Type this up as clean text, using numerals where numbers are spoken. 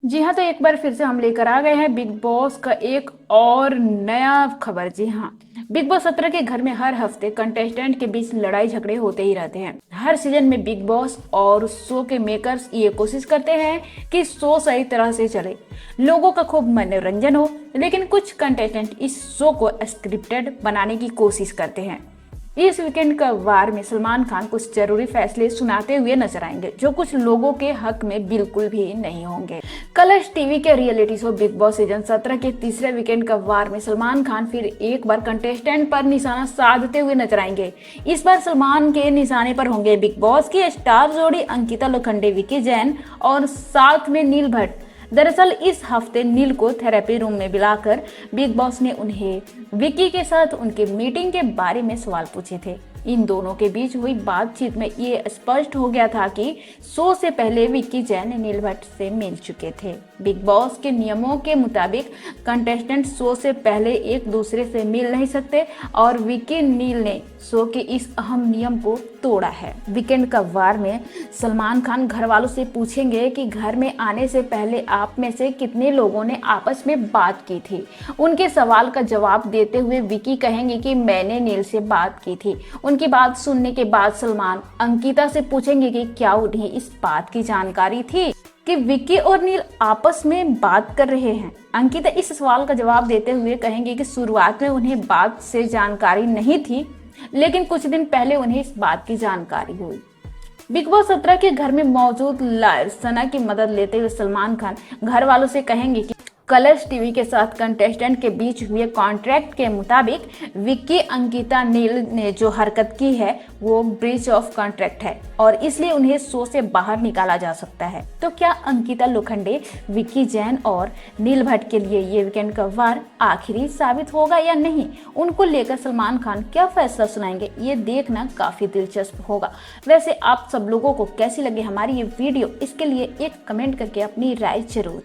जी हाँ, तो एक बार फिर से हम लेकर आ गए हैं बिग बॉस का एक और नया खबर। जी हाँ, बिग बॉस 17 के घर में हर हफ्ते कंटेस्टेंट के बीच लड़ाई झगड़े होते ही रहते हैं। हर सीजन में बिग बॉस और शो के मेकर्स ये कोशिश करते हैं कि शो सही तरह से चले, लोगों का खूब मनोरंजन हो। लेकिन कुछ कंटेस्टेंट इस शो को स्क्रिप्टेड बनाने की कोशिश करते हैं। इस वीकेंड का वार में सलमान खान कुछ जरूरी फैसले सुनाते हुए नजर आएंगे, जो कुछ लोगों के हक में बिल्कुल भी नहीं होंगे। कलर्स टीवी के reality show big boss season 17 के तीसरे वीकेंड का वार में सलमान खान फिर एक बार कंटेस्टेंट पर निशाना साधते हुए नजर आएंगे। इस बार सलमान के निशाने पर होंगे बिग बॉस की स्टार जोड़ी अंकिता लोखंडे, विकी जैन और साथ में नील भट्ट। दरअसल इस हफ्ते नील को थेरेपी रूम में बुलाकर बिग बॉस ने उन्हें विकी के साथ उनके मीटिंग के बारे में सवाल पूछे थे। इन दोनों के बीच हुई बातचीत में ये स्पष्ट हो गया था कि शो से पहले विकी जैन नील भट्ट से मिल चुके थे। बिग बॉस के नियमों के मुताबिक कंटेस्टेंट शो से पहले एक दूसरे से मिल नहीं सकते और विकी नील ने शो के इस अहम नियम को तोड़ा है। वीकेंड का वार में सलमान खान घर वालों से पूछेंगे कि घर में आने से पहले आप में से कितने लोगों ने आपस में बात की थी। उनके सवाल का जवाब देते हुए विकी कहेंगे कि मैंने नील से बात की थी। उनकी बात सुनने के बाद सलमान अंकिता से पूछेंगे कि क्या उन्हें इस बात की जानकारी थी कि विकी और नील आपस में बात कर रहे हैं। अंकिता इस सवाल का जवाब देते हुए कहेंगे कि शुरुआत में उन्हें बात से जानकारी नहीं थी, लेकिन कुछ दिन पहले उन्हें इस बात की जानकारी हुई। बिग बॉस 17 के घर में मौजूद लायर सना की मदद लेते हुए सलमान खान घर वालों से कहेंगे कि कलर्स टीवी के साथ कंटेस्टेंट के बीच हुए कॉन्ट्रैक्ट के मुताबिक विक्की, अंकिता, नील ने जो हरकत की है वो ब्रीच ऑफ कॉन्ट्रैक्ट है और इसलिए उन्हें शो से बाहर निकाला जा सकता है। तो क्या अंकिता लोखंडे, विक्की जैन और नील भट्ट के लिए ये वीकेंड का वार आखिरी साबित होगा या नहीं? उनको लेकर सलमान खान क्या फैसला सुनाएंगे, ये देखना काफी दिलचस्प होगा। वैसे आप सब लोगों को कैसी लगी हमारी ये वीडियो, इसके लिए एक कमेंट करके अपनी राय जरूर